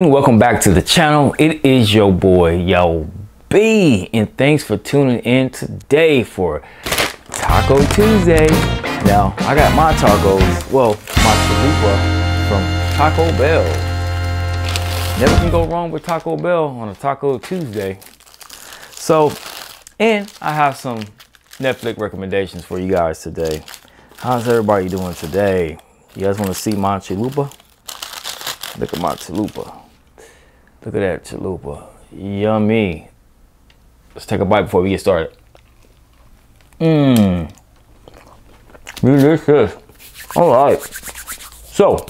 Welcome back to the channel. It is your boy Yo B, and thanks for tuning in today for Taco Tuesday. Now I got my tacos, well, my chalupa from Taco Bell. Never can go wrong with Taco Bell on a Taco Tuesday. So, and I have some Netflix recommendations for you guys today. How's everybody doing today? You guys want to see my chalupa? Look at my chalupa. Look at that chalupa. Yummy. Let's take a bite before we get started. Delicious. All right. So,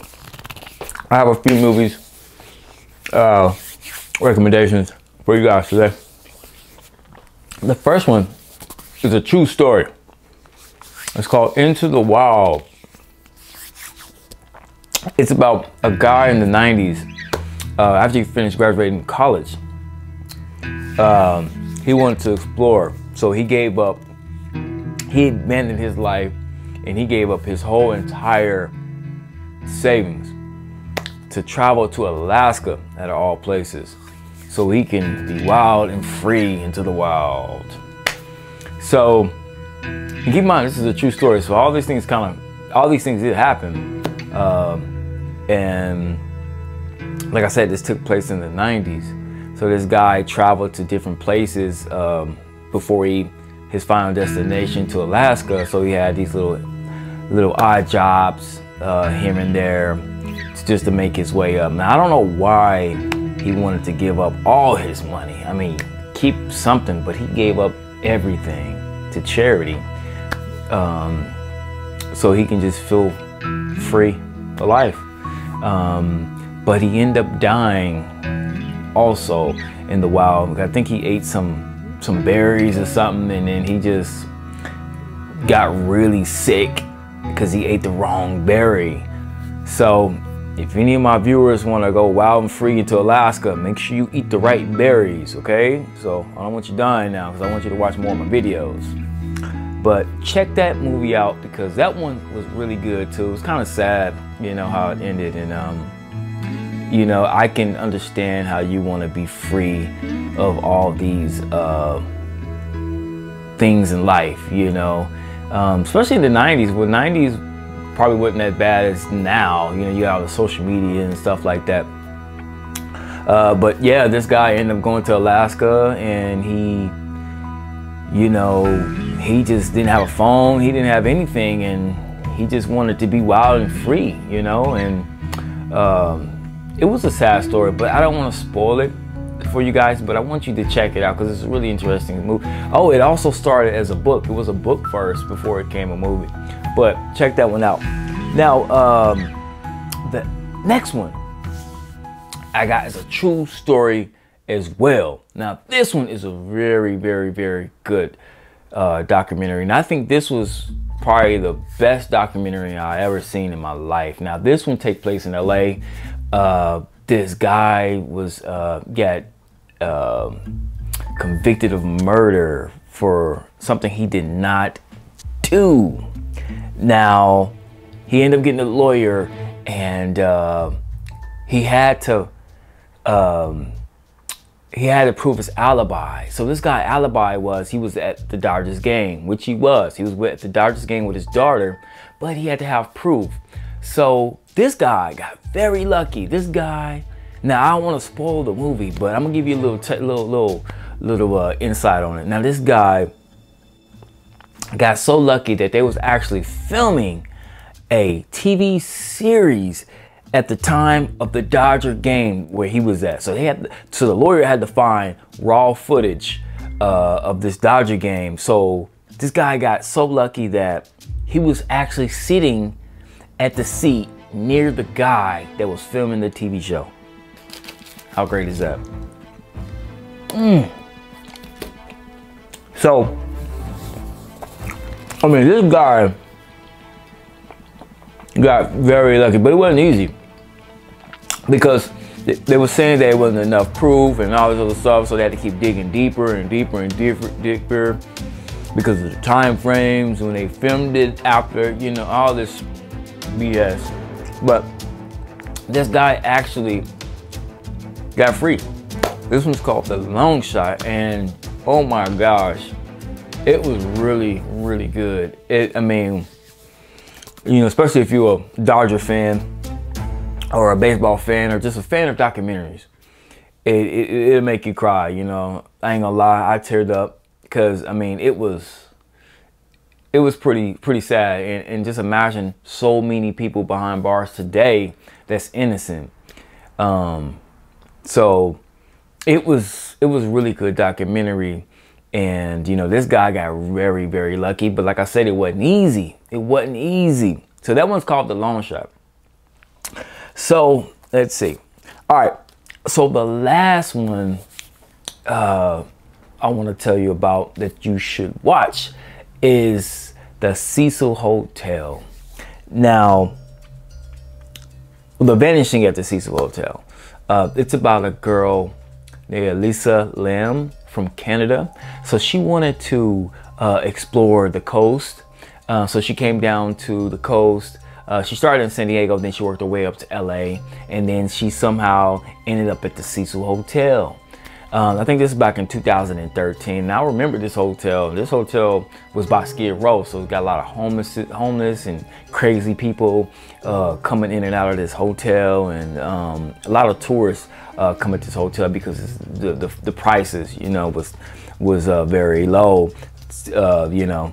I have a few movies recommendations for you guys today. The first one is a true story. It's called Into the Wild. It's about a guy in the 90s. After he finished graduating college, he wanted to explore. So he gave up, he abandoned his life and he gave up his whole entire savings to travel to Alaska, out of all places, so he can be wild and free into the wild. So keep in mind, this is a true story. So all these things did happen. And like I said, this took place in the 90s. So this guy traveled to different places before his final destination to Alaska. So he had these little odd jobs here and there just to make his way up. Now I don't know why he wanted to give up all his money. I mean, keep something, but he gave up everything to charity, so he can just feel free for life. But he ended up dying also in the wild. I think he ate some berries or something, and then he just got really sick because he ate the wrong berry. So if any of my viewers want to go wild and free into Alaska, make sure you eat the right berries, okay? So I don't want you dying now, because I want you to watch more of my videos. But check that movie out, because that one was really good too. It was kind of sad, you know, how it ended. And you know, I can understand how you want to be free of all these things in life, you know, especially in the 90s. Well, 90s probably wasn't that bad as now. You know, you have the social media and stuff like that. But yeah, this guy ended up going to Alaska, and he, you know, he just didn't have a phone. He didn't have anything, and he just wanted to be wild and free, you know. And it was a sad story, but I don't want to spoil it for you guys, but I want you to check it out because it's a really interesting movie. Oh, it also started as a book. It was a book first before it came a movie, but check that one out. Now, the next one I got is a true story as well. Now, this one is a very, very, very good documentary, and I think this was probably the best documentary I ever seen in my life. Now, this one takes place in LA. This guy was convicted of murder for something he did not do. Now, he ended up getting a lawyer, and he had to prove his alibi. So this guy's alibi was he was at the Dodgers game, which he was. He was at the Dodgers game with his daughter, but he had to have proof. So this guy got very lucky. This guy, now I don't want to spoil the movie, but I'm gonna give you a little insight on it. Now this guy got so lucky that they was actually filming a TV series at the time of the Dodger game where he was at. So the lawyer had to find raw footage of this Dodger game. So this guy got so lucky that he was actually sitting at the seat near the guy that was filming the TV show. How great is that? So, I mean, this guy got very lucky, but it wasn't easy, because they were saying there wasn't enough proof and all this other stuff, so they had to keep digging deeper and deeper and deeper because of the time frames when they filmed it after, you know, all this BS. But this guy actually got free. This one's called The Long Shot, and oh my gosh, it was really, really good. I mean, you know, especially if you're a Dodger fan or a baseball fan or just a fan of documentaries, it'll make you cry, you know. I ain't gonna lie, I teared up because, I mean, it was pretty sad. And just imagine so many people behind bars today that's innocent. So it was really good documentary. And, you know, this guy got very, very lucky. But like I said, it wasn't easy. It wasn't easy. So that one's called The Long Shot. So let's see. All right. So the last one I want to tell you about that you should watch is the Siso Hotel. Now, The Vanishing at the Siso Hotel. It's about a girl named Lisa Lam from Canada. So she wanted to explore the coast. So she came down to the coast. She started in San Diego, then she worked her way up to LA, and then she somehow ended up at the Siso Hotel. I think this is back in 2013. Now I remember this hotel. This hotel was by Skid Row, so it's got a lot of homeless and crazy people coming in and out of this hotel, and a lot of tourists come to this hotel because the prices, you know, was very low, you know.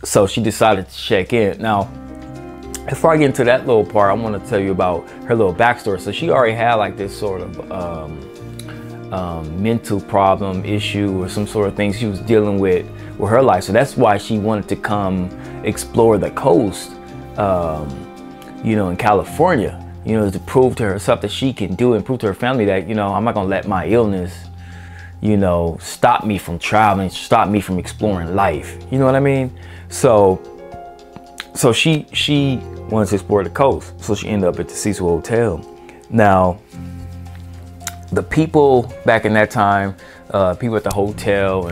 So she decided to check in. Now, before I get into that little part, I want to tell you about her little backstory. So she already had like this sort of mental problem issue or some sort of thing she was dealing with her life. So that's why she wanted to come explore the coast, you know, in California, you know, to prove to herself that she can do it, and prove to her family that, you know, I'm not going to let my illness, you know, stop me from traveling, stop me from exploring life. You know what I mean? So she wanted to explore the coast. So she ended up at the Siso Hotel. Now, the people back in that time, people at the hotel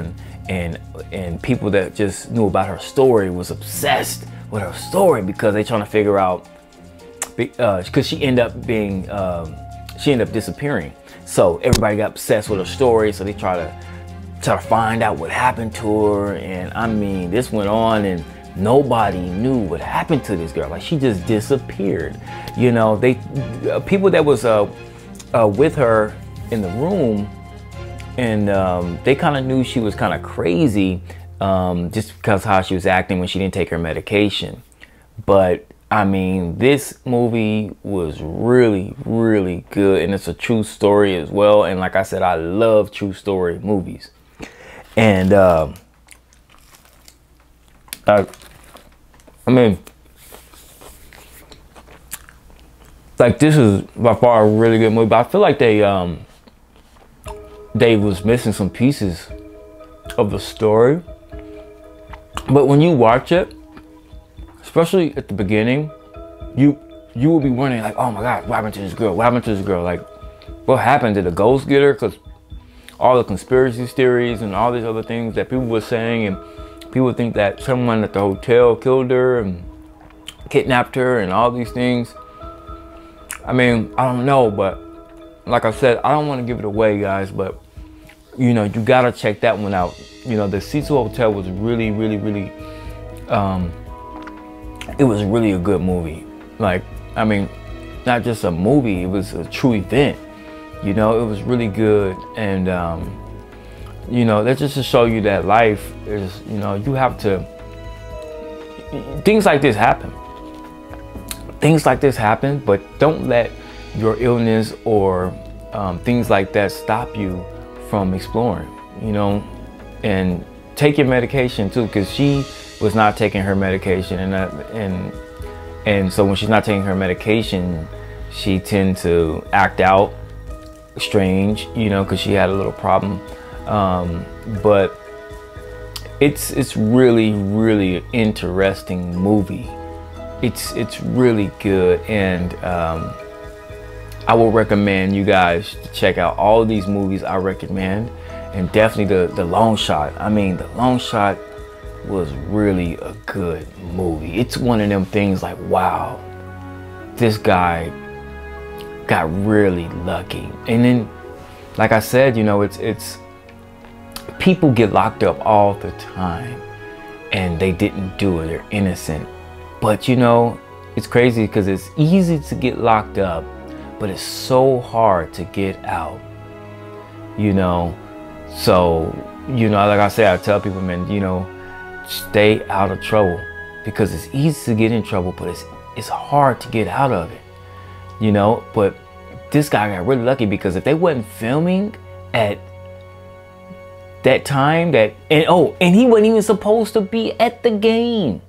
and people that just knew about her story was obsessed with her story because they trying to figure out, because she ended up disappearing. So everybody got obsessed with her story. So they try to find out what happened to her. And I mean, this went on and nobody knew what happened to this girl. Like, she just disappeared. You know, people that was with her in the room, and they kind of knew she was kind of crazy just because how she was acting when she didn't take her medication. But I mean, this movie was really, really good, and it's a true story as well. And like I said, I love true story movies. And I mean, like, this is by far a really good movie, but I feel like they was missing some pieces of the story. But when you watch it, especially at the beginning, you will be wondering, like, oh my God, what happened to this girl? What happened to this girl? Like, what happened? Did the ghost get her? Because all the conspiracy theories and all these other things that people were saying, and people think that someone at the hotel killed her and kidnapped her and all these things. I mean, I don't know, but like I said, I don't want to give it away, guys, but you know, you gotta check that one out. You know, the Siso Hotel was really, really, really, it was really a good movie. Like, I mean, not just a movie, it was a true event. You know, it was really good. And, you know, that's just to show you that life is, you know, you have to, things like this happen. Things like this happen, but don't let your illness or things like that stop you from exploring, you know. And take your medication too, because she was not taking her medication, and so when she's not taking her medication, she tend to act out strange, you know, because she had a little problem. But it's really, really interesting movie. It's really good, and I will recommend you guys to check out all of these movies I recommend, and definitely the Long Shot. I mean, the Long Shot was really a good movie. It's one of them things like, wow, this guy got really lucky. And then like I said, you know, it's people get locked up all the time and they didn't do it. They're innocent. But you know, it's crazy because it's easy to get locked up, but it's so hard to get out, you know. So, you know, like I say, I tell people, man, you know, stay out of trouble, because it's easy to get in trouble, but it's hard to get out of it, you know. But this guy got really lucky, because if they wasn't filming at that time, and he wasn't even supposed to be at the game.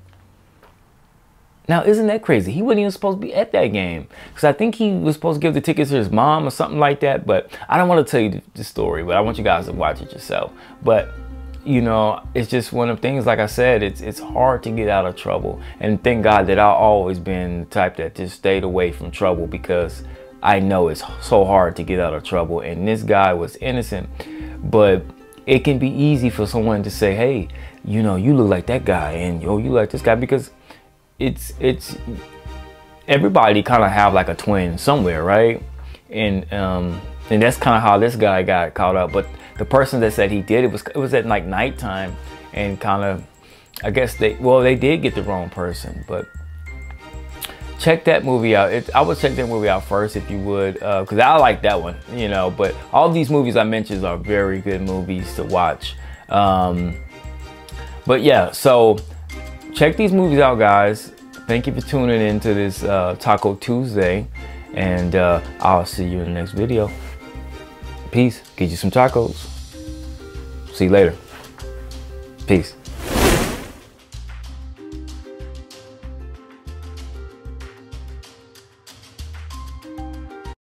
Now, isn't that crazy? He wasn't even supposed to be at that game, because I think he was supposed to give the tickets to his mom or something like that. But I don't want to tell you the story, but I want you guys to watch it yourself. But, you know, it's just one of the things, like I said, it's hard to get out of trouble. And thank God that I've always been the type that just stayed away from trouble, because I know it's so hard to get out of trouble. And this guy was innocent, but it can be easy for someone to say, hey, you know, you look like that guy, and yo, you like this guy, because it's everybody kind of have like a twin somewhere, right? And that's kind of how this guy got caught up. But the person that said he did it was at like nighttime, and kind of, I guess they did get the wrong person. But check that movie out. I would check that movie out first if you would, because I like that one, you know. But all these movies I mentioned are very good movies to watch. But yeah, so check these movies out, guys. Thank you for tuning in to this Taco Tuesday, and I'll see you in the next video. Peace. Get you some tacos. See you later. Peace.